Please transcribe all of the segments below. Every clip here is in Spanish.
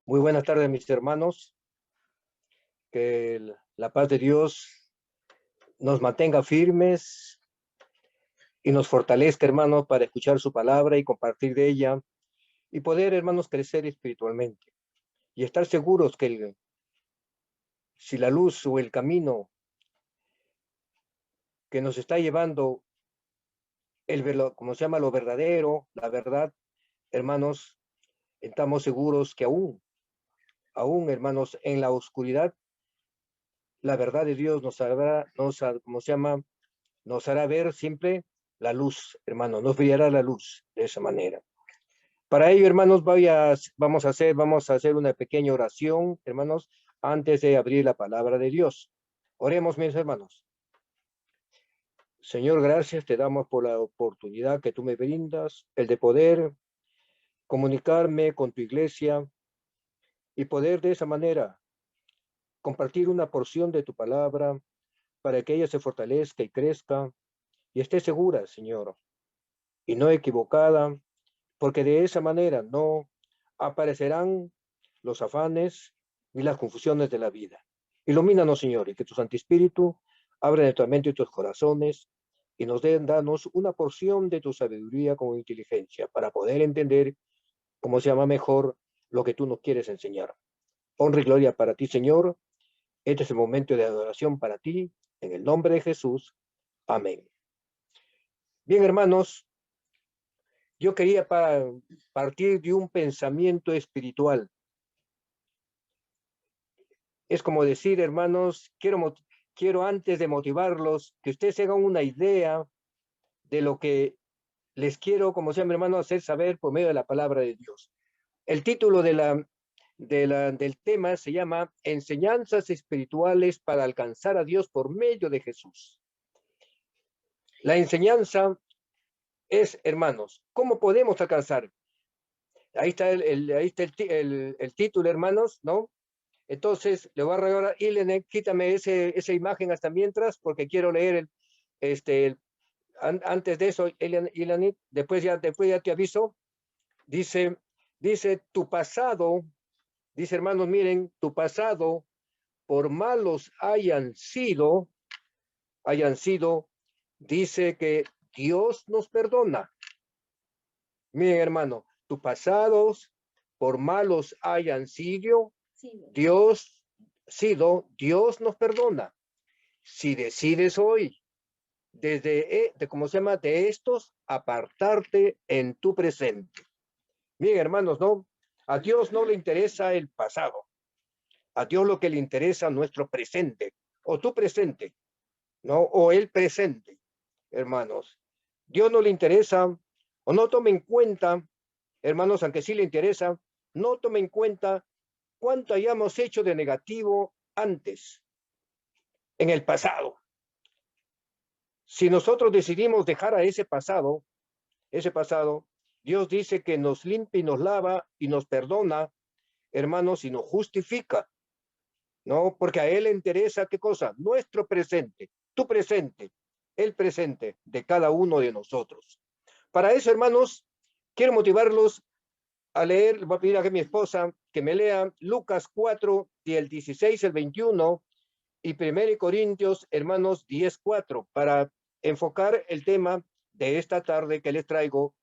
Muy buenas tardes, mis hermanos. Que la paz de Dios nos mantenga firmes y nos fortalezca, hermanos, para escuchar su palabra y compartir de ella y poder, hermanos, crecer espiritualmente y estar seguros que si la luz o el camino que nos está llevando, como se llama, lo verdadero, la verdad, hermanos, estamos seguros que aún, hermanos, en la oscuridad, la verdad de Dios como se llama, nos hará ver siempre la luz, hermano, nos brillará la luz de esa manera. Para ello, hermanos, vamos a hacer una pequeña oración, hermanos, antes de abrir la palabra de Dios. Oremos, mis hermanos. Señor, gracias te damos por la oportunidad que tú me brindas, el de poder comunicarme con tu iglesia y poder de esa manera compartir una porción de tu palabra para que ella se fortalezca y crezca y esté segura, Señor, y no equivocada, porque de esa manera no aparecerán los afanes ni las confusiones de la vida. Ilumínanos, Señor, y que tu Santo Espíritu abra nuestra mente y tus corazones y danos una porción de tu sabiduría con inteligencia para poder entender cómo se llama mejor lo que tú nos quieres enseñar. Honra y gloria para ti, Señor. Este es el momento de adoración para ti, en el nombre de Jesús. Amén. Bien, hermanos, yo quería partir de un pensamiento espiritual. Es como decir, hermanos, quiero antes de motivarlos, que ustedes se hagan una idea de lo que les quiero, como se llama, hermano, hacer saber por medio de la palabra de Dios. El título del tema se llama Enseñanzas espirituales para alcanzar a Dios por medio de Jesús. La enseñanza es, hermanos, ¿cómo podemos alcanzar? Ahí está el título, hermanos, ¿no? Entonces, le voy a regalar, Ilene, quítame esa imagen hasta mientras, porque quiero leer antes de eso, Ilene, después ya te aviso. Dice, tu pasado, dice, hermanos, miren, tu pasado, por malos hayan sido, dice que Dios nos perdona. Miren, hermano, tus pasados, por malos hayan sido, Dios nos perdona. Si decides hoy, ¿cómo se llama? De estos, apartarte en tu presente. Bien, hermanos, ¿no? A Dios no le interesa el pasado. A Dios lo que le interesa es nuestro presente, o tu presente, ¿no? O el presente, hermanos. Dios no le interesa, o no tome en cuenta, hermanos, aunque sí le interesa, no tome en cuenta cuánto hayamos hecho de negativo antes, en el pasado. Si nosotros decidimos dejar a ese pasado, Dios dice que nos limpia y nos lava y nos perdona, hermanos, y nos justifica, ¿no? Porque a Él le interesa, ¿qué cosa? Nuestro presente, tu presente, el presente de cada uno de nosotros. Para eso, hermanos, quiero motivarlos a leer, voy a pedir a mi esposa que me lea Lucas 4, del 16 al 21, y 1 Corintios, hermanos, 10:4, para enfocar el tema de esta tarde que les traigo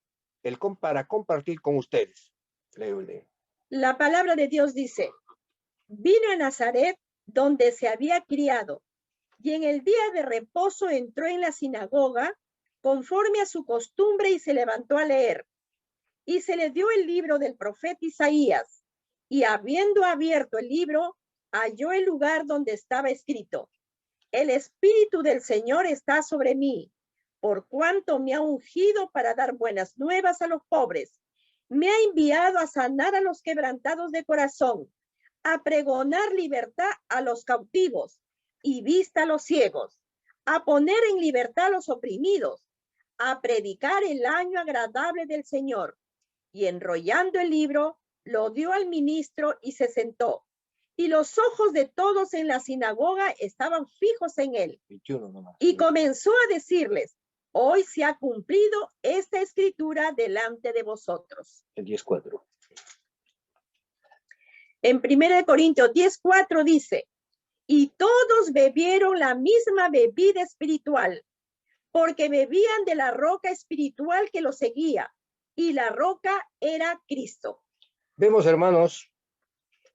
para compartir con ustedes. Léole. La palabra de Dios dice, vino a Nazaret donde se había criado, y en el día de reposo entró en la sinagoga conforme a su costumbre y se levantó a leer. Y se le dio el libro del profeta Isaías, y habiendo abierto el libro, halló el lugar donde estaba escrito, el Espíritu del Señor está sobre mí, por cuanto me ha ungido para dar buenas nuevas a los pobres. Me ha enviado a sanar a los quebrantados de corazón, a pregonar libertad a los cautivos y vista a los ciegos, a poner en libertad a los oprimidos, a predicar el año agradable del Señor. Y enrollando el libro, lo dio al ministro y se sentó. Y los ojos de todos en la sinagoga estaban fijos en él. 21 nomás. Y comenzó a decirles, hoy se ha cumplido esta escritura delante de vosotros. El 10:4. En 1 Corintios 10:4 dice, y todos bebieron la misma bebida espiritual, porque bebían de la roca espiritual que los seguía, y la roca era Cristo. Vemos, hermanos,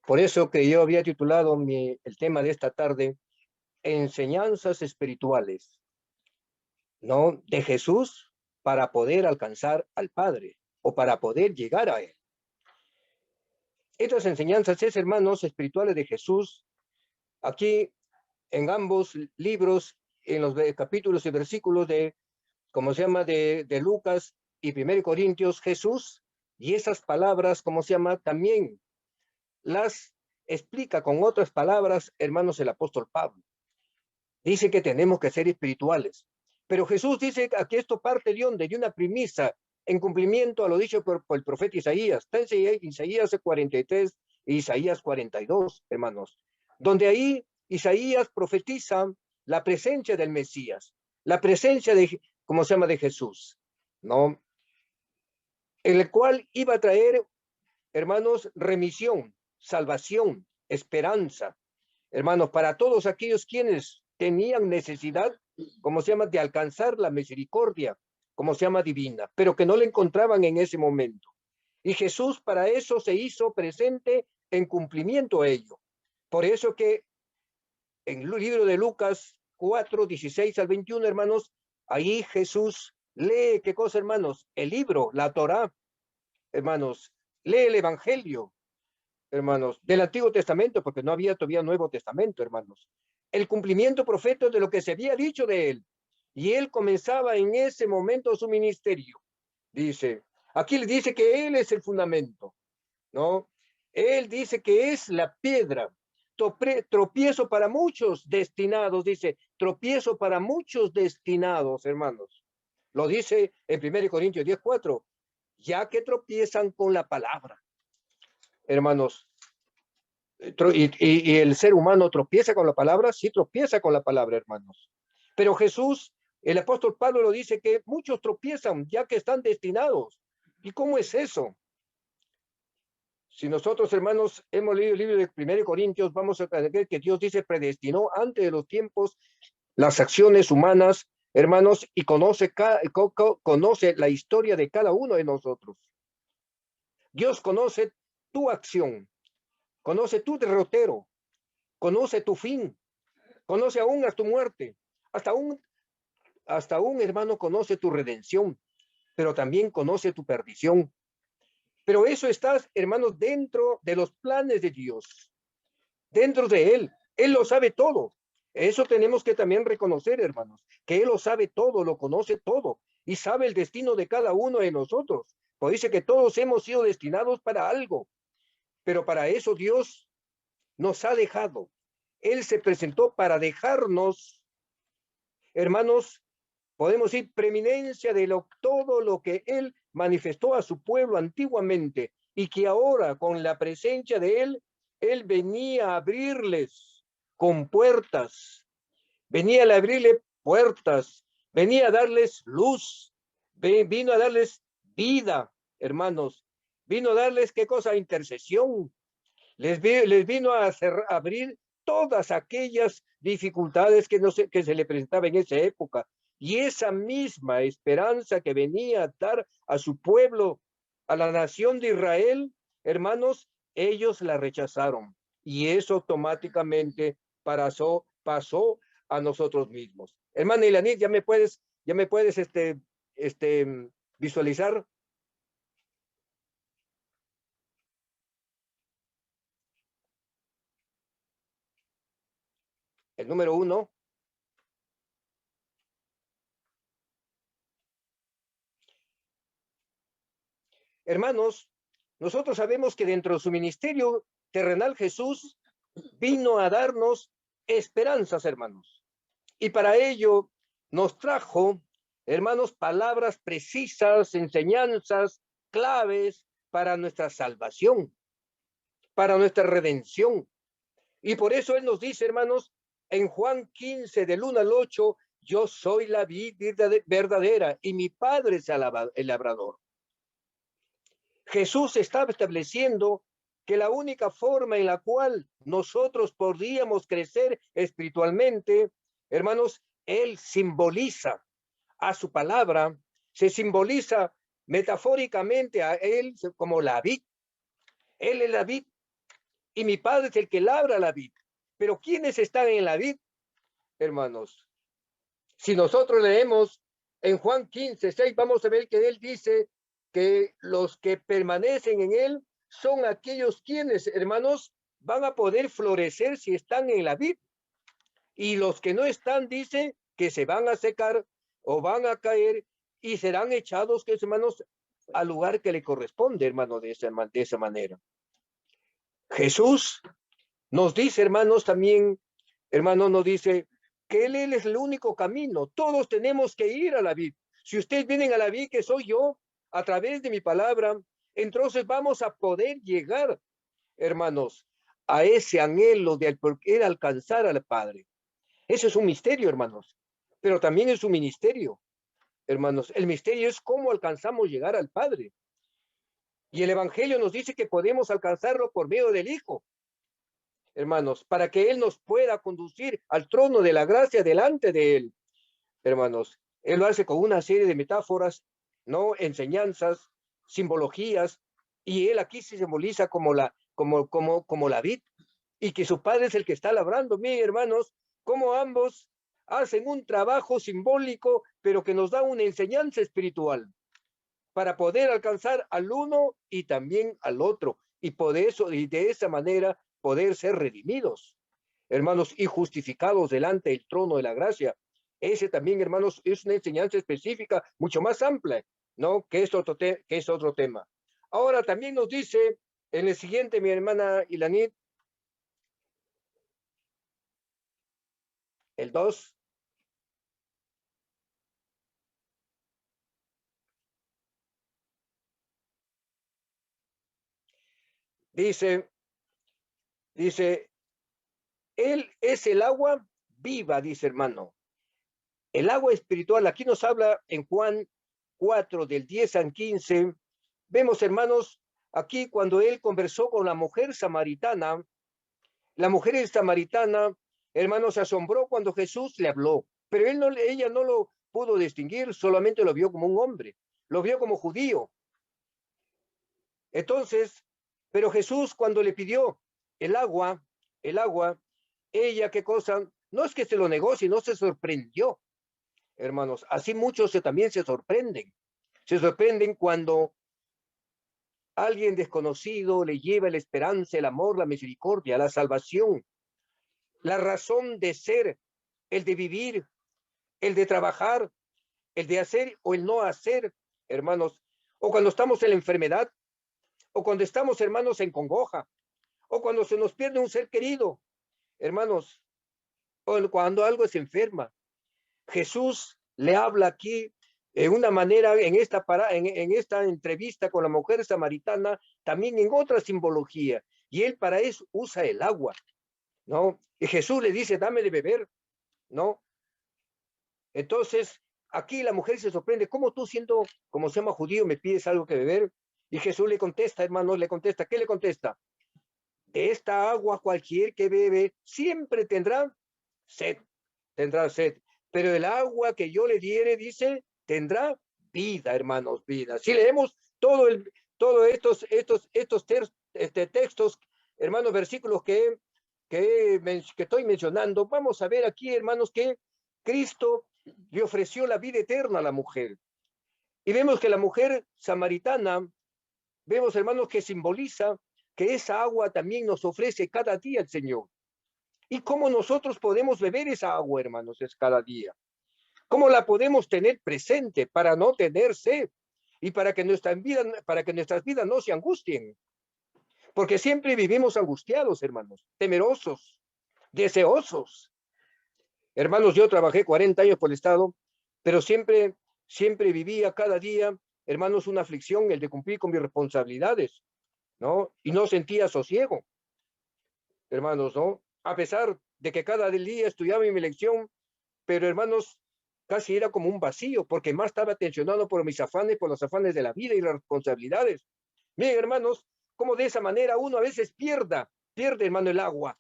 por eso que yo había titulado el tema de esta tarde, enseñanzas espirituales, ¿no? De Jesús para poder alcanzar al Padre o para poder llegar a Él. Estas enseñanzas es, hermanos, espirituales de Jesús, aquí en ambos libros, en los capítulos y versículos de, como se llama, de Lucas y 1 Corintios, Jesús, y esas palabras, como se llama, también las explica con otras palabras, hermanos, el apóstol Pablo. Dice que tenemos que ser espirituales. Pero Jesús dice que esto parte de una premisa en cumplimiento a lo dicho por el profeta Isaías. Está en Isaías 43 e Isaías 42, hermanos. Donde ahí Isaías profetiza la presencia del Mesías, la presencia de, ¿cómo se llama?, de Jesús, ¿no? En el cual iba a traer, hermanos, remisión, salvación, esperanza, hermanos, para todos aquellos quienes tenían necesidad, como se llama, de alcanzar la misericordia, como se llama, divina, pero que no le encontraban en ese momento. Y Jesús para eso se hizo presente en cumplimiento a ello. Por eso que en el libro de Lucas 4, 16 al 21, hermanos, ahí Jesús lee, ¿qué cosa, hermanos? El libro, la Torá, hermanos, lee el Evangelio, hermanos, del Antiguo Testamento, porque no había todavía Nuevo Testamento, hermanos. El cumplimiento profético de lo que se había dicho de él. Y él comenzaba en ese momento su ministerio. Dice, aquí le dice que él es el fundamento, ¿no? Él dice que es la piedra, tropiezo para muchos destinados, dice, tropiezo para muchos destinados, hermanos. Lo dice en 1 Corintios 10:4, ya que tropiezan con la palabra, hermanos. Y el ser humano tropieza con la palabra, sí tropieza con la palabra, hermanos. Pero Jesús, el apóstol Pablo lo dice que muchos tropiezan ya que están destinados. ¿Y cómo es eso? Si nosotros, hermanos, hemos leído el libro de 1 Corintios, vamos a ver que Dios dice predestinó antes de los tiempos las acciones humanas, hermanos, y conoce la historia de cada uno de nosotros. Dios conoce tu acción, conoce tu derrotero, conoce tu fin, conoce aún a tu muerte, hasta un hermano conoce tu redención, pero también conoce tu perdición. Pero eso está, hermanos, dentro de los planes de Dios, dentro de Él. Él lo sabe todo. Eso tenemos que también reconocer, hermanos, que Él lo sabe todo, lo conoce todo y sabe el destino de cada uno de nosotros. Pues dice que todos hemos sido destinados para algo, pero para eso Dios nos ha dejado. Él se presentó para dejarnos, hermanos, podemos decir, preeminencia de todo lo que Él manifestó a su pueblo antiguamente y que ahora con la presencia de Él venía a abrirles con puertas, venía a abrirle puertas, venía a darles luz, vino a darles vida, hermanos, vino a darles, ¿qué cosa? Intercesión. Les vino a abrir todas aquellas dificultades que se le presentaban en esa época. Y esa misma esperanza que venía a dar a su pueblo, a la nación de Israel, hermanos, ellos la rechazaron. Y eso automáticamente pasó a nosotros mismos. Hermana Ilanit, ya me puedes visualizar. El número 1. Hermanos, nosotros sabemos que dentro de su ministerio terrenal Jesús vino a darnos esperanzas, hermanos. Y para ello nos trajo, hermanos, palabras precisas, enseñanzas, claves para nuestra salvación, para nuestra redención. Y por eso Él nos dice, hermanos, en Juan 15, del 1 al 8, yo soy la vid verdadera y mi Padre es el labrador. Jesús estaba estableciendo que la única forma en la cual nosotros podríamos crecer espiritualmente, hermanos, Él simboliza a su palabra, se simboliza metafóricamente a Él como la vid. Él es la vid y mi Padre es el que labra la vid. Pero ¿quiénes están en la vid, hermanos? Si nosotros leemos en Juan 15:6, vamos a ver que Él dice que los que permanecen en Él son aquellos quienes, hermanos, van a poder florecer si están en la vid. Y los que no están, dice que se van a secar o van a caer y serán echados, que hermanos, al lugar que le corresponde, hermano, de esa manera. Jesús nos dice, hermanos, también, hermano, nos dice que Él es el único camino. Todos tenemos que ir a la vid. Si ustedes vienen a la vid, que soy yo, a través de mi palabra, entonces vamos a poder llegar, hermanos, a ese anhelo de poder alcanzar al Padre. Eso es un misterio, hermanos, pero también es un ministerio, hermanos. El misterio es cómo alcanzamos llegar al Padre. Y el Evangelio nos dice que podemos alcanzarlo por medio del Hijo, hermanos, para que Él nos pueda conducir al trono de la gracia delante de Él, hermanos. Él lo hace con una serie de metáforas, ¿no? Enseñanzas, simbologías, y Él aquí se simboliza como la vid, y que su Padre es el que está labrando. Miren, hermanos, como ambos hacen un trabajo simbólico, pero que nos da una enseñanza espiritual para poder alcanzar al uno y también al otro, y por eso, y de esa manera poder ser redimidos, hermanos, y justificados delante del trono de la gracia. Ese también, hermanos, es una enseñanza específica mucho más amplia, ¿no? Que es otro tema. Ahora también nos dice en el siguiente, mi hermana Ilanit, el 2. Dice, Él es el agua viva, dice, hermano. El agua espiritual, aquí nos habla en Juan 4, del 10 al 15. Vemos, hermanos, aquí cuando Él conversó con la mujer samaritana, hermanos, se asombró cuando Jesús le habló, pero ella no lo pudo distinguir, solamente lo vio como un hombre, lo vio como judío. Entonces, pero Jesús cuando le pidió el agua, ella, ¿qué cosa? No es que se lo negó, sino se sorprendió, hermanos. Así muchos también se sorprenden. Se sorprenden cuando alguien desconocido le lleva la esperanza, el amor, la misericordia, la salvación, la razón de ser, el de vivir, el de trabajar, el de hacer o el no hacer, hermanos. O cuando estamos en la enfermedad, o cuando estamos, hermanos, en congoja, o cuando se nos pierde un ser querido, hermanos, o cuando algo se enferma. Jesús le habla aquí de una manera en esta entrevista con la mujer samaritana, también en otra simbología, y él para eso usa el agua, ¿no? Y Jesús le dice, dame de beber, ¿no? Entonces, aquí la mujer se sorprende, ¿cómo tú siendo, como se llama judío, me pides algo que beber? Y Jesús le contesta, hermanos, ¿qué le contesta? De esta agua cualquier que bebe siempre tendrá sed, pero el agua que yo le diere, dice, tendrá vida, hermanos, vida. Si leemos todos estos textos, hermanos, versículos que estoy mencionando, vamos a ver aquí, hermanos, que Cristo le ofreció la vida eterna a la mujer. Y vemos que la mujer samaritana, vemos, hermanos, que simboliza que esa agua también nos ofrece cada día el Señor. ¿Y cómo nosotros podemos beber esa agua, hermanos, es cada día? ¿Cómo la podemos tener presente para no tener sed y para que nuestras vidas no se angustien? Porque siempre vivimos angustiados, hermanos, temerosos, deseosos. Hermanos, yo trabajé 40 años por el Estado, pero siempre vivía cada día, hermanos, una aflicción, el de cumplir con mis responsabilidades, ¿no? Y no sentía sosiego, hermanos, ¿no? A pesar de que cada día estudiaba mi lección, pero hermanos, casi era como un vacío, porque más estaba tensionado por mis afanes, por los afanes de la vida y las responsabilidades. Miren, hermanos, cómo de esa manera uno a veces pierde, hermano, el agua.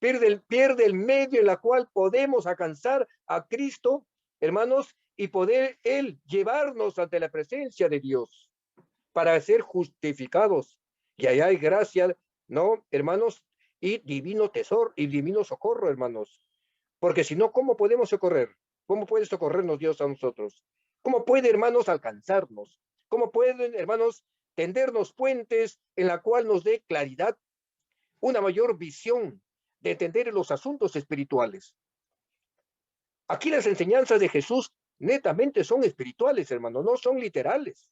Pierde el medio en la cual podemos alcanzar a Cristo, hermanos, y poder Él llevarnos ante la presencia de Dios para ser justificados. Y allá hay gracia, ¿no, hermanos? Y divino tesoro y divino socorro, hermanos. Porque si no, ¿cómo podemos socorrer? ¿Cómo puede socorrernos Dios a nosotros? ¿Cómo puede, hermanos, alcanzarnos? ¿Cómo pueden, hermanos, tendernos puentes en la cual nos dé claridad, una mayor visión de entender los asuntos espirituales? Aquí las enseñanzas de Jesús netamente son espirituales, hermanos, no son literales.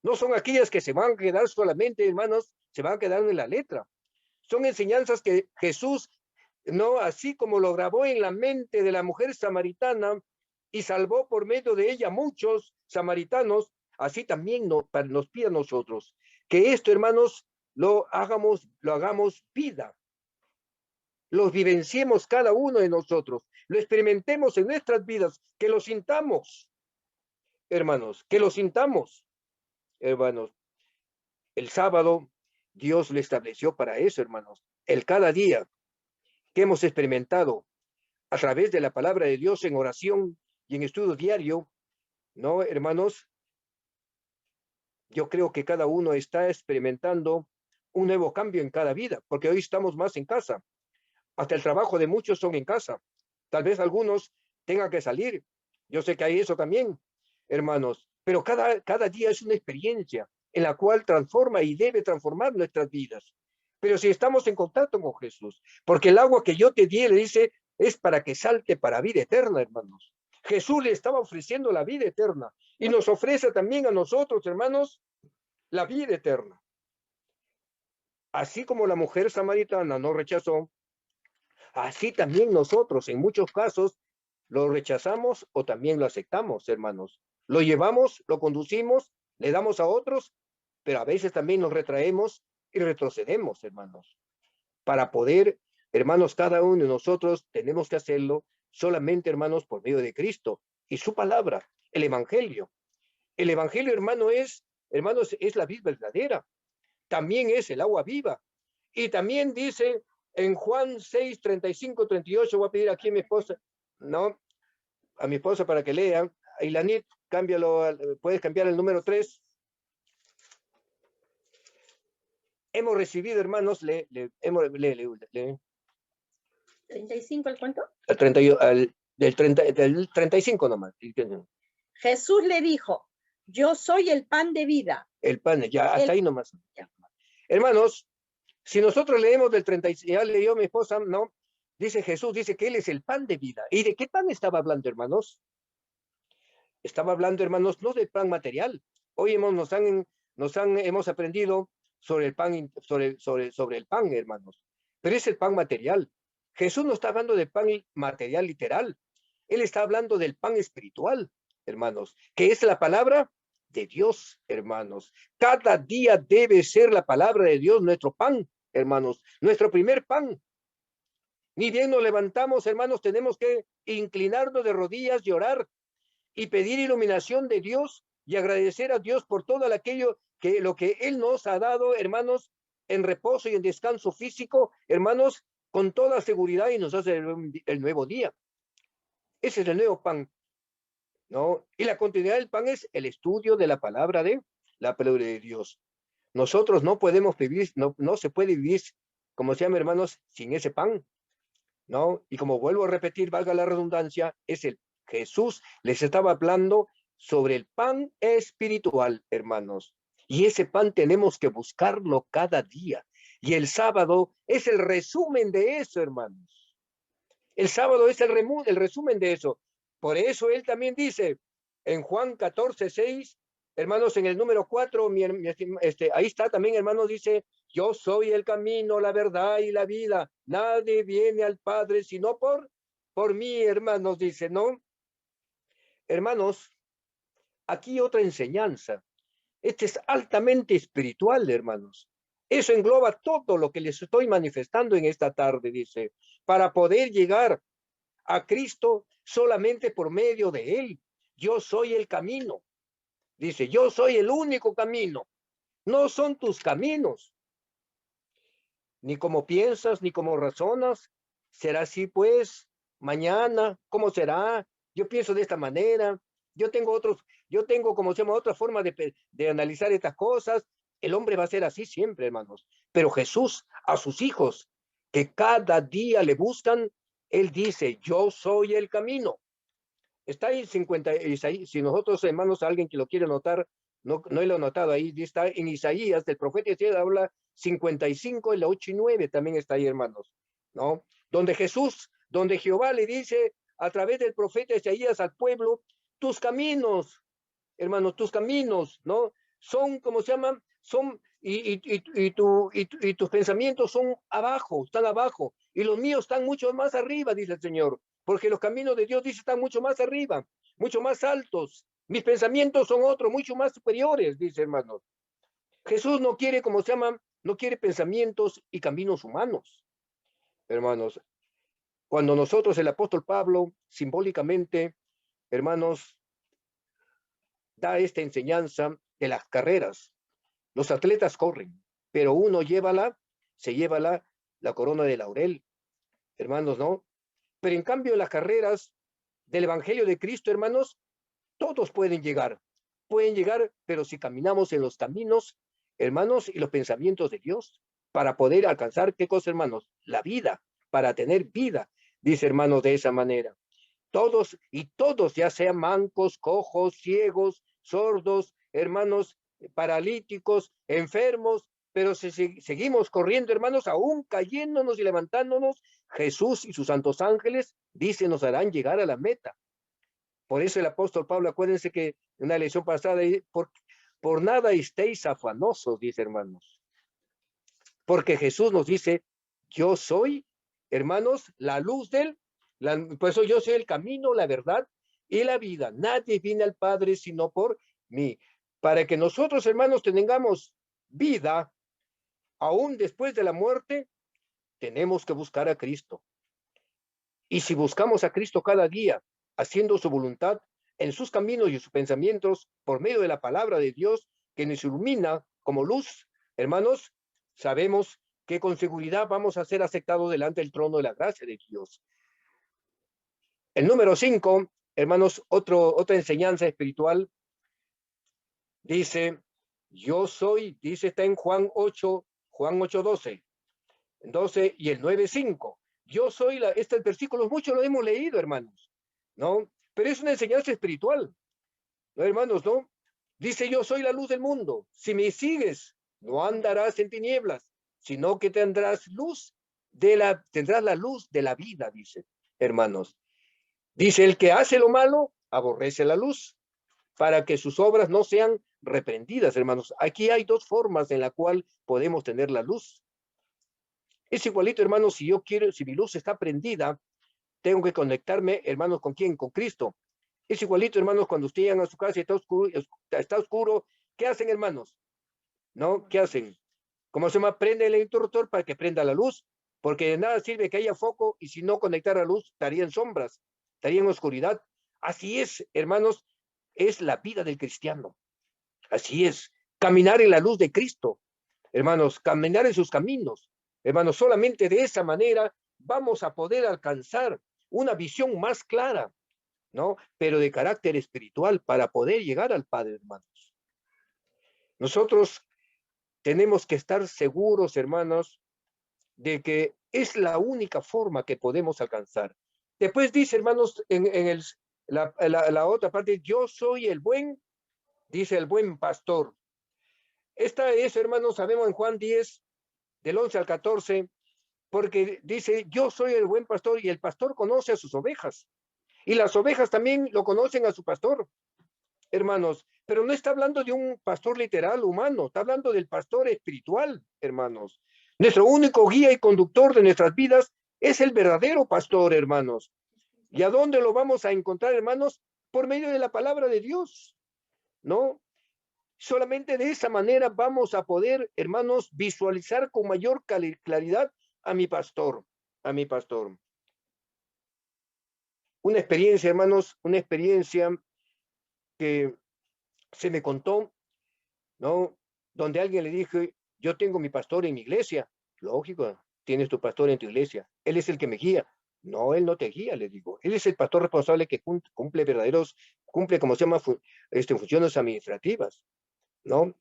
No son aquellas que se van a quedar solamente, hermanos, se van a quedar en la letra. Son enseñanzas que Jesús, no, así como lo grabó en la mente de la mujer samaritana y salvó por medio de ella muchos samaritanos, así también nos pide a nosotros que esto, hermanos, lo hagamos vida, lo vivenciemos cada uno de nosotros, lo experimentemos en nuestras vidas, que lo sintamos, hermanos, que lo sintamos, hermanos. El sábado Dios lo estableció para eso, hermanos. El cada día que hemos experimentado a través de la palabra de Dios en oración y en estudio diario, ¿no, hermanos? Yo creo que cada uno está experimentando un nuevo cambio en cada vida, porque hoy estamos más en casa. Hasta el trabajo de muchos son en casa. Tal vez algunos tengan que salir. Yo sé que hay eso también, hermanos, pero cada día es una experiencia en la cual transforma y debe transformar nuestras vidas. Pero si estamos en contacto con Jesús, porque el agua que yo te di, le dice, es para que salte para vida eterna, hermanos. Jesús le estaba ofreciendo la vida eterna y nos ofrece también a nosotros, hermanos, la vida eterna. Así como la mujer samaritana no rechazó, así también nosotros en muchos casos lo rechazamos o también lo aceptamos, hermanos. Lo llevamos, lo conducimos, le damos a otros, pero a veces también nos retraemos y retrocedemos, hermanos. Para poder, hermanos, cada uno de nosotros tenemos que hacerlo solamente, hermanos, por medio de Cristo y su palabra, el Evangelio. El Evangelio, hermanos, es la vida verdadera. También es el agua viva. Y también dice en Juan 6, 35, 38, voy a pedir aquí a mi esposa, no, a mi esposa para que lea. Ilanit, cámbialo, puedes cambiar el número 3. Hemos recibido, hermanos, le. 35, ¿el cuánto? Del 35 nomás. Jesús le dijo, yo soy el pan de vida. El pan, ya, hasta ahí nomás. Hermanos, si nosotros leemos del 30, ya leyó mi esposa, ¿no? Dice Jesús, dice que Él es el pan de vida. ¿Y de qué pan estaba hablando, hermanos? Estaba hablando, hermanos, no del pan material. Hoy hemos aprendido sobre el pan, sobre el pan, hermanos. Pero es el pan material. Jesús no está hablando del pan material literal. Él está hablando del pan espiritual, hermanos, que es la palabra de Dios, hermanos. Cada día debe ser la palabra de Dios nuestro pan, hermanos, nuestro primer pan. Ni bien nos levantamos, hermanos, tenemos que inclinarnos de rodillas y orar y pedir iluminación de Dios y agradecer a Dios por todo aquello lo que Él nos ha dado, hermanos, en reposo y en descanso físico, hermanos, con toda seguridad, y nos hace el nuevo día. Ese es el nuevo pan, ¿no? Y la continuidad del pan es el estudio de la palabra de Dios. Nosotros no podemos vivir, no se puede vivir, como se llama, hermanos, sin ese pan, ¿no? Y como vuelvo a repetir, valga la redundancia, Jesús les estaba hablando sobre el pan espiritual, hermanos. Y ese pan tenemos que buscarlo cada día. Y el sábado es el resumen de eso, hermanos. El sábado es el resumen de eso. Por eso él también dice en Juan 14, 6, hermanos, en el número 4, ahí está también, hermanos, dice, yo soy el camino, la verdad y la vida. Nadie viene al Padre sino por mí, hermanos, dice, ¿no? Hermanos, aquí otra enseñanza. Este es altamente espiritual, hermanos. Eso engloba todo lo que les estoy manifestando en esta tarde, dice, para poder llegar a Cristo solamente por medio de Él. Yo soy el camino. Dice, yo soy el único camino. no son tus caminos, ni como piensas, ni como razonas. ¿Será así pues mañana? ¿Cómo será? Yo pienso de esta manera. Yo tengo, como se llama, otra forma de analizar estas cosas. El hombre va a ser así siempre, hermanos. Pero Jesús, a sus hijos, que cada día le buscan, él dice, yo soy el camino. Está ahí 50, si nosotros, hermanos, alguien que lo quiere notar, no lo he notado ahí, está en Isaías, del profeta Isaías habla 55, el 8 y 9 también está ahí, hermanos, ¿no? Donde Jehová le dice a través del profeta Isaías al pueblo, tus caminos, hermanos, tus caminos, ¿no? Son, como se llaman, son, y tus pensamientos son abajo, están abajo, y los míos están mucho más arriba, dice el Señor, porque los caminos de Dios, dice, están mucho más arriba, mucho más altos. Mis pensamientos son otros, mucho más superiores, dice hermanos. Jesús no quiere, como se llama, no quiere pensamientos y caminos humanos, hermanos. Cuando nosotros, el apóstol Pablo, simbólicamente, hermanos, da esta enseñanza de las carreras. Los atletas corren, pero uno se lleva la corona de laurel, hermanos, ¿no? Pero en cambio, las carreras del Evangelio de Cristo, hermanos, todos pueden llegar, pero si caminamos en los caminos, hermanos, y los pensamientos de Dios, para poder alcanzar, ¿qué cosa, hermanos? La vida, para tener vida, dice hermanos de esa manera. Todos, ya sean mancos, cojos, ciegos, sordos, hermanos, paralíticos, enfermos, pero si seguimos corriendo, hermanos, aún cayéndonos y levantándonos, Jesús y sus santos ángeles, dice, nos harán llegar a la meta. Por eso el apóstol Pablo, acuérdense que en una lección pasada, por nada estéis afanosos, dice hermanos, porque Jesús nos dice, yo soy, hermanos, la luz por eso yo soy el camino, la verdad y la vida. Nadie viene al Padre sino por mí. Para que nosotros, hermanos, tengamos vida, aún después de la muerte, tenemos que buscar a Cristo. Y si buscamos a Cristo cada día, haciendo su voluntad en sus caminos y sus pensamientos, por medio de la palabra de Dios, que nos ilumina como luz, hermanos, sabemos que con seguridad vamos a ser aceptados delante del trono de la gracia de Dios. El número 5, hermanos, otra enseñanza espiritual, dice, yo soy, dice, está en Juan 8, 12 y el 9:5. Yo soy este versículo, muchos lo hemos leído, hermanos, ¿no? Pero es una enseñanza espiritual, ¿no, hermanos, no? Dice, yo soy la luz del mundo. Si me sigues, no andarás en tinieblas, sino que tendrás tendrás la luz de la vida, dice, hermanos. Dice, el que hace lo malo, aborrece la luz, para que sus obras no sean reprendidas, hermanos. Aquí hay dos formas en la cual podemos tener la luz. Es igualito, hermanos, si mi luz está prendida, tengo que conectarme, hermanos, ¿con quién? Con Cristo. Es igualito, hermanos, cuando ustedes llegan a su casa y está oscuro, ¿qué hacen, hermanos? ¿No? ¿Qué hacen? ¿Cómo se llama? Prende el interruptor para que prenda la luz, porque de nada sirve que haya foco y si no conectar la luz, estaría en sombras, estaría en oscuridad. Así es, hermanos, es la vida del cristiano. Así es, caminar en la luz de Cristo, hermanos, caminar en sus caminos. Hermanos, solamente de esa manera vamos a poder alcanzar una visión más clara, ¿no? Pero de carácter espiritual para poder llegar al Padre, hermanos. Nosotros tenemos que estar seguros, hermanos, de que es la única forma que podemos alcanzar. Después dice, hermanos, en la otra parte, yo soy dice el buen pastor. Esta es, hermanos, sabemos en Juan 10, del 11 al 14, porque dice, yo soy el buen pastor y el pastor conoce a sus ovejas. Y las ovejas también lo conocen a su pastor, hermanos. Pero no está hablando de un pastor literal humano, está hablando del pastor espiritual, hermanos. Nuestro único guía y conductor de nuestras vidas es el verdadero pastor, hermanos. ¿Y a dónde lo vamos a encontrar, hermanos? Por medio de la palabra de Dios, ¿no? Solamente de esa manera vamos a poder, hermanos, visualizar con mayor claridad a mi pastor, a mi pastor. Una experiencia, hermanos, una experiencia que se me contó, ¿no? donde alguien le dijo, yo tengo mi pastor en mi iglesia. Lógico, tienes tu pastor en tu iglesia. Él es el que me guía. No, él no te guía, le digo. Él es el pastor responsable que cumple como se llama, funciones administrativas, ¿no?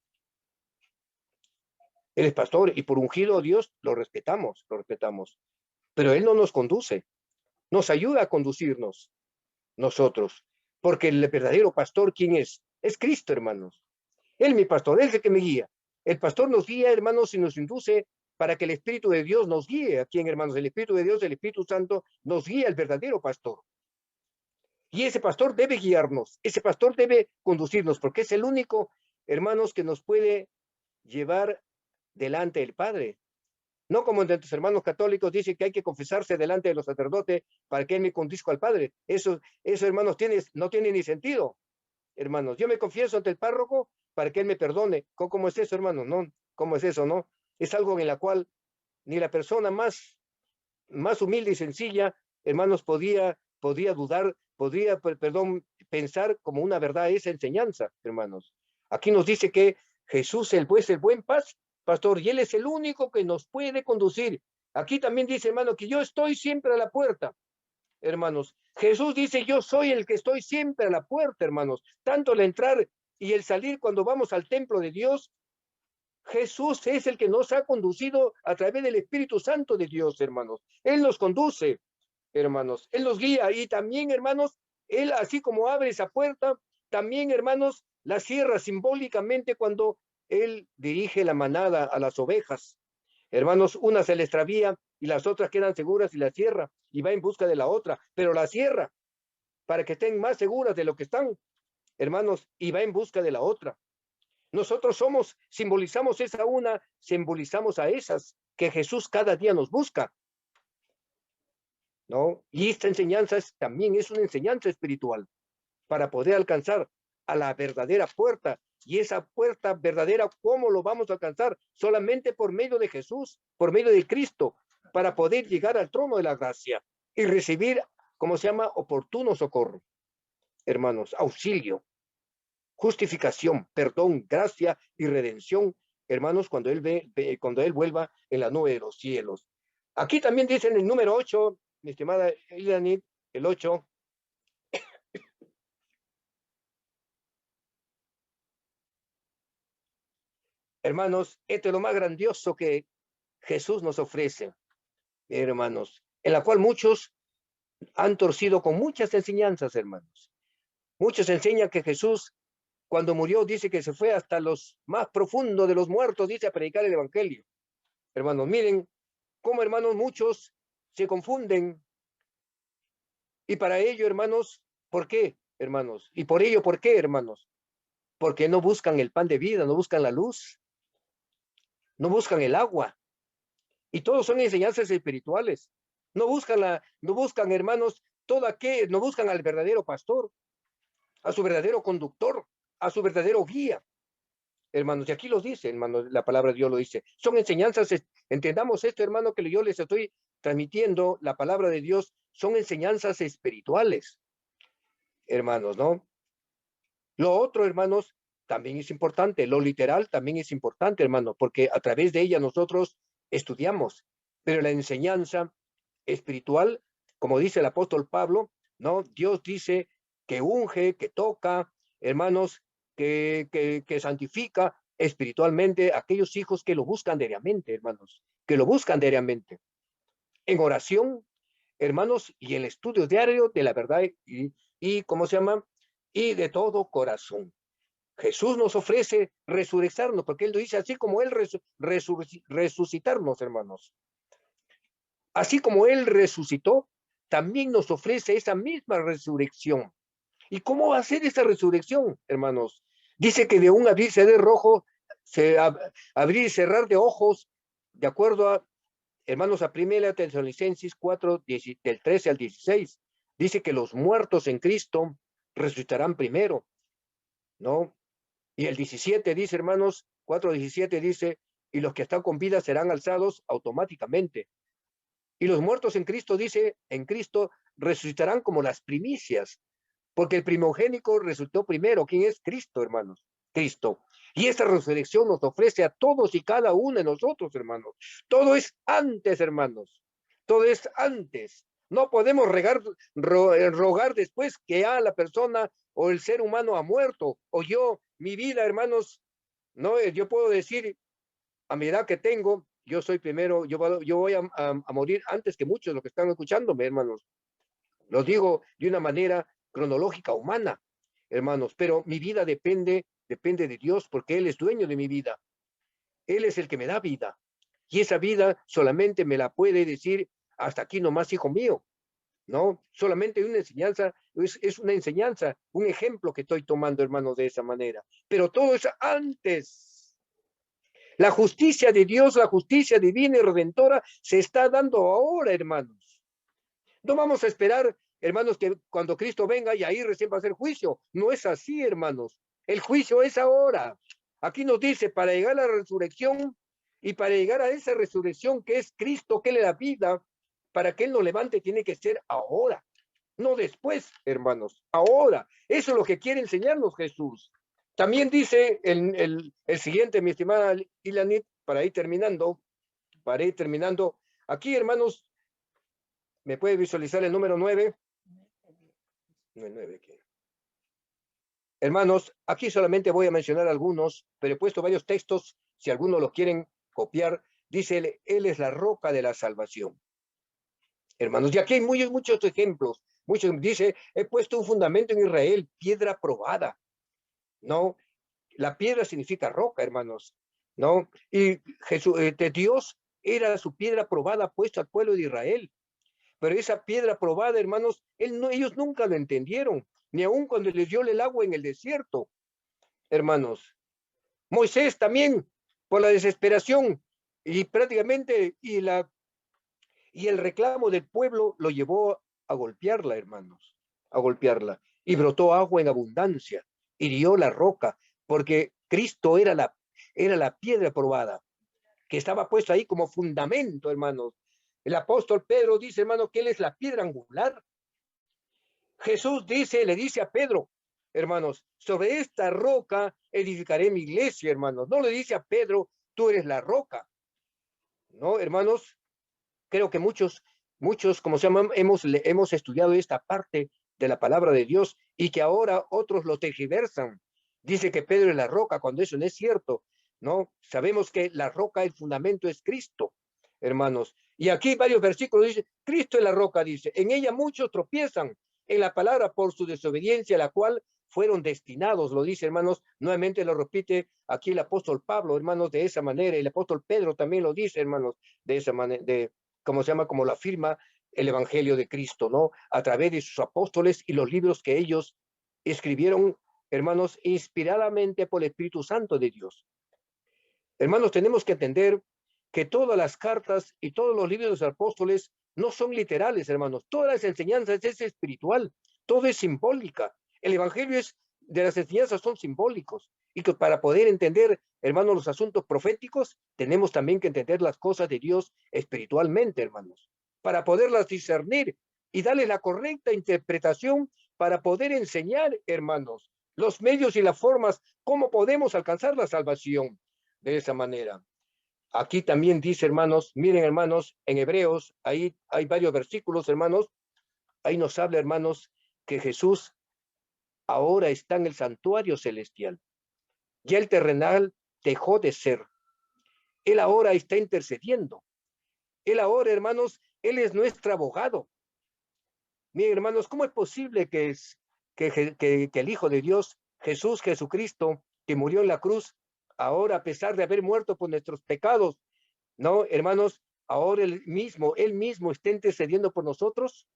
Él es pastor y por ungido a Dios lo respetamos. Pero él no nos conduce, nos ayuda a conducirnos nosotros. Porque el verdadero pastor, ¿quién es? Es Cristo, hermanos. Él, mi pastor, él es el que me guía. El pastor nos guía, hermanos, y nos induce para que el Espíritu de Dios nos guíe. ¿A quién, hermanos? El Espíritu de Dios, el Espíritu Santo, nos guía el verdadero pastor. Y ese pastor debe guiarnos, ese pastor debe conducirnos, porque es el único, hermanos, que nos puede llevar delante del Padre. No como entre tus hermanos católicos dice que hay que confesarse delante de los sacerdotes para que él me conduzca al Padre. Eso hermanos, no tiene ni sentido. Hermanos, yo me confieso ante el párroco para que él me perdone. ¿Cómo es eso, hermanos? No, ¿cómo es eso, no? Es algo en la cual ni la persona más humilde y sencilla, hermanos, podía dudar, pensar como una verdad esa enseñanza, hermanos. Aquí nos dice que Jesús es el buen pastor, y él es el único que nos puede conducir. Aquí también dice, hermano, que yo estoy siempre a la puerta, hermanos. Jesús dice, yo soy el que estoy siempre a la puerta, hermanos. Tanto el entrar y el salir cuando vamos al templo de Dios, Jesús es el que nos ha conducido a través del Espíritu Santo de Dios, hermanos. Él nos conduce, hermanos. Él nos guía y también, hermanos, él así como abre esa puerta, también, hermanos, la cierra simbólicamente cuando él dirige la manada a las ovejas. Hermanos, una se le extravía y las otras quedan seguras y la cierra y va en busca de la otra, pero la cierra para que estén más seguras de lo que están, hermanos, y va en busca de la otra. Nosotros simbolizamos simbolizamos a esas que Jesús cada día nos busca, ¿no? Y esta enseñanza también es una enseñanza espiritual para poder alcanzar a la verdadera puerta. Y esa puerta verdadera, ¿cómo lo vamos a alcanzar? Solamente por medio de Jesús, por medio de Cristo, para poder llegar al trono de la gracia y recibir, como se llama, oportuno socorro, hermanos, auxilio, justificación, perdón, gracia y redención, hermanos, cuando él vuelva en la nube de los cielos. Aquí también dice en el número 8, mi estimada Ilanit, el 8, hermanos, esto es lo más grandioso que Jesús nos ofrece, hermanos, en la cual muchos han torcido con muchas enseñanzas, hermanos. Muchos enseñan que Jesús, cuando murió, dice que se fue hasta los más profundos de los muertos, dice, a predicar el evangelio. Hermanos, miren cómo, hermanos, muchos se confunden. Y para ello, hermanos, ¿por qué, hermanos? Y por ello, ¿por qué, hermanos? Porque no buscan el pan de vida, no buscan la luz, no buscan el agua. Y todos son enseñanzas espirituales. No buscan, hermanos, no buscan al verdadero pastor, a su verdadero conductor, a su verdadero guía. Hermanos, y aquí los dice, hermanos, la palabra de Dios lo dice. Son enseñanzas, entendamos esto, hermano, que yo les estoy transmitiendo, la palabra de Dios, son enseñanzas espirituales, hermanos, ¿no? Lo otro, hermanos, también es importante, lo literal también es importante, hermano, porque a través de ella nosotros estudiamos, pero la enseñanza espiritual, como dice el apóstol Pablo, ¿no? Dios dice que unge, que toca, hermanos, que santifica espiritualmente a aquellos hijos que lo buscan diariamente, hermanos, que lo buscan diariamente, en oración, hermanos, y el estudio diario de la verdad y ¿cómo se llama? Y de todo corazón. Jesús nos ofrece resucitarnos, porque Él lo dice así como Él resucitarnos, hermanos. Así como Él resucitó, también nos ofrece esa misma resurrección. ¿Y cómo va a ser esa resurrección, hermanos? Dice que de un abrirse de rojo, abrir y cerrar de ojos, de acuerdo a, hermanos, a 1 Tesalonicenses 4, del 13 al 16, dice que los muertos en Cristo resucitarán primero, ¿no? Y el 17 dice, hermanos, 4:17 dice, y los que están con vida serán alzados automáticamente. Y los muertos en Cristo, dice, en Cristo resucitarán como las primicias, porque el primogénico resucitó primero. ¿Quién es? Cristo, hermanos. Cristo. Y esta resurrección nos ofrece a todos y cada uno de nosotros, hermanos. Todo es antes, hermanos. Todo es antes. No podemos rogar después que ya la persona o el ser humano ha muerto. O yo, mi vida, hermanos, no, yo puedo decir, a mi edad que tengo, yo soy primero, yo voy a morir antes que muchos de los que están escuchándome, hermanos. Lo digo de una manera cronológica, humana, hermanos, pero mi vida depende de Dios, porque Él es dueño de mi vida. Él es el que me da vida. Y esa vida solamente me la puede decir hasta aquí nomás, hijo mío. No, solamente una enseñanza, es una enseñanza, un ejemplo que estoy tomando, hermanos, de esa manera. Pero todo es antes. La justicia de Dios, la justicia divina y redentora se está dando ahora, hermanos. No vamos a esperar, hermanos, que cuando Cristo venga y ahí recién va a ser juicio. No es así, hermanos. El juicio es ahora. Aquí nos dice, para llegar a la resurrección y para llegar a esa resurrección que es Cristo, que le da vida, para que Él nos levante, tiene que ser ahora. No después, hermanos, ahora. Eso es lo que quiere enseñarnos Jesús. También dice el siguiente, mi estimada Ilanit, para ir terminando. Aquí, hermanos, ¿me puede visualizar el número 9? No, el 9 aquí. Hermanos, aquí solamente voy a mencionar algunos, pero he puesto varios textos, si algunos los quieren copiar. Dice, él es la roca de la salvación. Hermanos, y aquí hay muchos ejemplos. Dice, he puesto un fundamento en Israel, piedra probada. No, la piedra significa roca, hermanos. No, y Dios era su piedra probada puesta al pueblo de Israel. Pero esa piedra probada, hermanos, ellos nunca lo entendieron, ni aun cuando les dio el agua en el desierto, hermanos. Moisés también, por la desesperación y prácticamente, y el reclamo del pueblo lo llevó a golpearla, hermanos, a golpearla. Y brotó agua en abundancia, hirió la roca, porque Cristo era la piedra probada, que estaba puesta ahí como fundamento, hermanos. El apóstol Pedro dice, hermano, que él es la piedra angular. Jesús le dice a Pedro, hermanos, sobre esta roca edificaré mi iglesia, hermanos. No le dice a Pedro, tú eres la roca. No, hermanos, creo que muchos, como se llama, hemos estudiado esta parte de la palabra de Dios y que ahora otros lo tergiversan. Dice que Pedro es la roca, cuando eso no es cierto. No, sabemos que la roca, el fundamento es Cristo, hermanos. Y aquí varios versículos dice, Cristo es la roca, dice, en ella muchos tropiezan en la palabra por su desobediencia, la cual fueron destinados, lo dice, hermanos, nuevamente lo repite aquí el apóstol Pablo, hermanos, de esa manera, y el apóstol Pedro también lo dice, hermanos, de esa manera, como se llama, como lo afirma el Evangelio de Cristo, ¿no? A través de sus apóstoles y los libros que ellos escribieron, hermanos, inspiradamente por el Espíritu Santo de Dios. Hermanos, tenemos que entender que todas las cartas y todos los libros de los apóstoles no son literales, hermanos. Todas las enseñanzas es espiritual, todo es simbólica. El Evangelio de las enseñanzas son simbólicos. Y que para poder entender, hermanos, los asuntos proféticos, tenemos también que entender las cosas de Dios espiritualmente, hermanos, para poderlas discernir y darle la correcta interpretación para poder enseñar, hermanos, los medios y las formas, cómo podemos alcanzar la salvación de esa manera. Aquí también dice, hermanos, miren, hermanos, en Hebreos, ahí hay varios versículos, hermanos, ahí nos habla, hermanos, que Jesús ahora está en el santuario celestial. Ya el terrenal dejó de ser. Él ahora está intercediendo. Él ahora, hermanos, Él es nuestro abogado. Miren, hermanos, ¿cómo es posible que el Hijo de Dios, Jesucristo, que murió en la cruz, ahora, a pesar de haber muerto por nuestros pecados, no, hermanos, ahora él mismo está intercediendo por nosotros?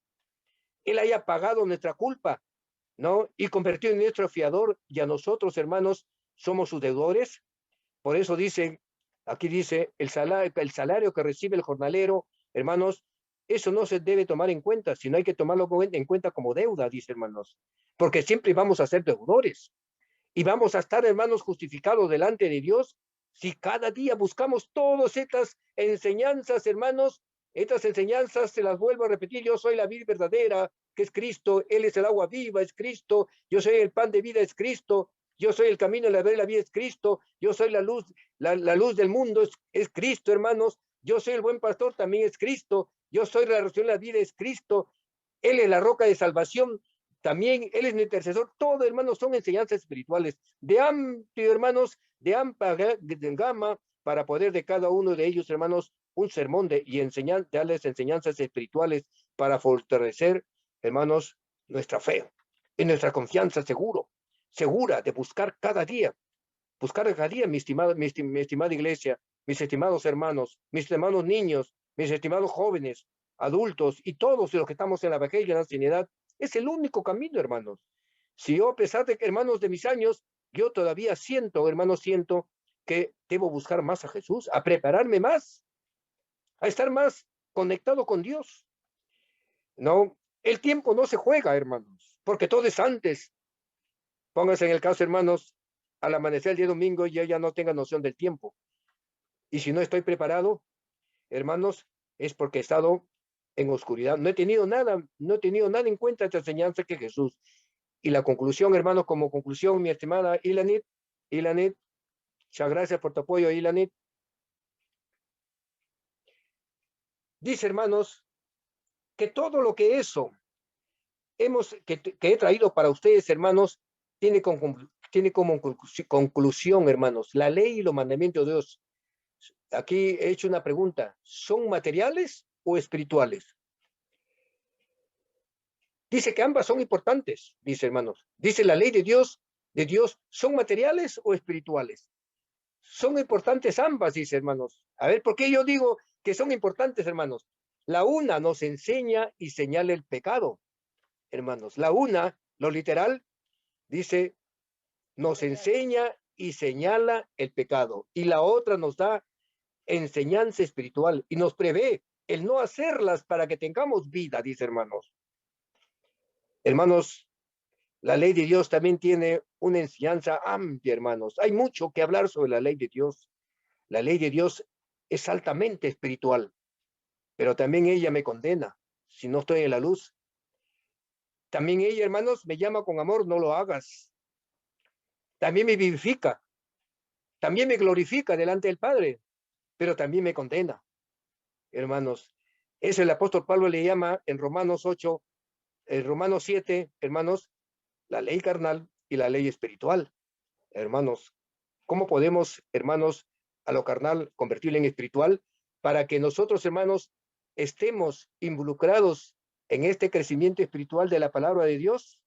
Él haya pagado nuestra culpa, ¿no? Y convertido en nuestro fiador, y a nosotros, hermanos, somos sus deudores. Por eso aquí dice, el salario que recibe el jornalero, hermanos, eso no se debe tomar en cuenta, sino hay que tomarlo en cuenta como deuda, dice, hermanos, porque siempre vamos a ser deudores y vamos a estar, hermanos, justificados delante de Dios si cada día buscamos todas estas enseñanzas, hermanos. Estas enseñanzas se las vuelvo a repetir: yo soy la vid verdadera, que es Cristo, Él es el agua viva, es Cristo, yo soy el pan de vida, es Cristo. Yo soy el camino, la verdad y la vida es Cristo. Yo soy la luz del mundo es Cristo, hermanos. Yo soy el buen pastor, también es Cristo. Yo soy la resurrección, la vida es Cristo. Él es la roca de salvación. También Él es mi intercesor. Todo, hermanos, son enseñanzas espirituales de amplio, hermanos, de amplia gama, para poder de cada uno de ellos, hermanos, un sermón y darles enseñanzas espirituales para fortalecer, hermanos, nuestra fe y nuestra confianza segura de buscar cada día, mi estimada iglesia, mis estimados hermanos, mis estimados niños, mis estimados jóvenes, adultos y todos los que estamos en la vejez y en la ancianidad. Es el único camino, hermanos. Si yo, a pesar de que, hermanos, de mis años, yo todavía siento, hermanos, que debo buscar más a Jesús, a prepararme más, a estar más conectado con Dios. No, el tiempo no se juega, hermanos, porque todo es antes. Pónganse en el caso, hermanos, al amanecer el día domingo yo ya no tenga noción del tiempo. Y si no estoy preparado, hermanos, es porque he estado en oscuridad. No he tenido nada en cuenta esta enseñanza que Jesús. Y la conclusión, hermanos, como conclusión, mi estimada Ilanit, muchas gracias por tu apoyo, Ilanit. Dice, hermanos, que todo lo que que he traído para ustedes, hermanos, tiene como conclusión, hermanos, la ley y los mandamientos de Dios. Aquí he hecho una pregunta. ¿Son materiales o espirituales? Dice que ambas son importantes, dice, hermanos. Dice la ley de Dios, ¿son materiales o espirituales? Son importantes ambas, dice, hermanos. A ver, ¿por qué yo digo que son importantes, hermanos? La una nos enseña y señala el pecado, hermanos. La una, lo literal, dice, nos enseña y señala el pecado. Y la otra nos da enseñanza espiritual y nos prevé el no hacerlas para que tengamos vida, dice, hermanos. Hermanos, la ley de Dios también tiene una enseñanza amplia, hermanos. Hay mucho que hablar sobre la ley de Dios. La ley de Dios es altamente espiritual, pero también ella me condena si no estoy en la luz. También ella, hermanos, me llama con amor, no lo hagas. También me vivifica, también me glorifica delante del Padre, pero también me condena, hermanos. Eso el apóstol Pablo le llama en Romanos 8, en Romanos 7, hermanos, la ley carnal y la ley espiritual. Hermanos, ¿cómo podemos, hermanos, a lo carnal convertirlo en espiritual para que nosotros, hermanos, estemos involucrados en este crecimiento espiritual de la palabra de Dios?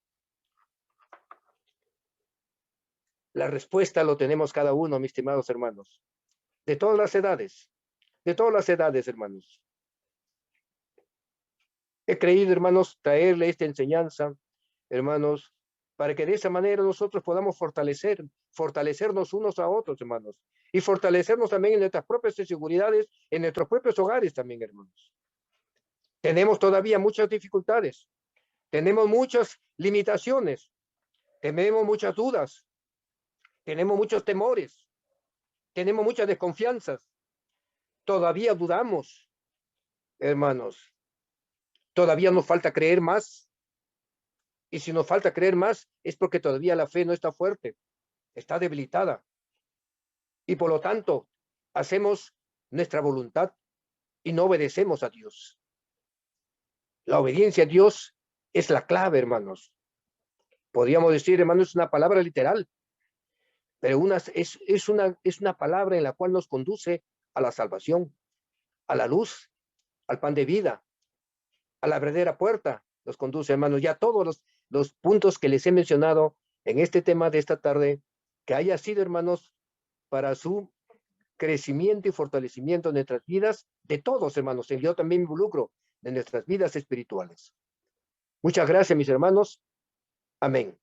La respuesta lo tenemos cada uno, mis estimados hermanos, de todas las edades, hermanos. He creído, hermanos, traerle esta enseñanza, hermanos, para que de esa manera nosotros podamos fortalecernos unos a otros, hermanos, y fortalecernos también en nuestras propias inseguridades, en nuestros propios hogares también, hermanos. Tenemos todavía muchas dificultades, tenemos muchas limitaciones, tenemos muchas dudas, tenemos muchos temores, tenemos muchas desconfianzas, todavía dudamos, hermanos, todavía nos falta creer más. Y si nos falta creer más, es porque todavía la fe no está fuerte, está debilitada. Y por lo tanto, hacemos nuestra voluntad y no obedecemos a Dios. La obediencia a Dios es la clave, hermanos. Podríamos decir, hermanos, es una palabra literal, pero es una palabra en la cual nos conduce a la salvación, a la luz, al pan de vida, a la verdadera puerta. Nos conduce, hermanos, ya todos los puntos que les he mencionado en este tema de esta tarde, que haya sido, hermanos, para su crecimiento y fortalecimiento de nuestras vidas, de todos, hermanos, y yo también me involucro de nuestras vidas espirituales. Muchas gracias, mis hermanos. Amén.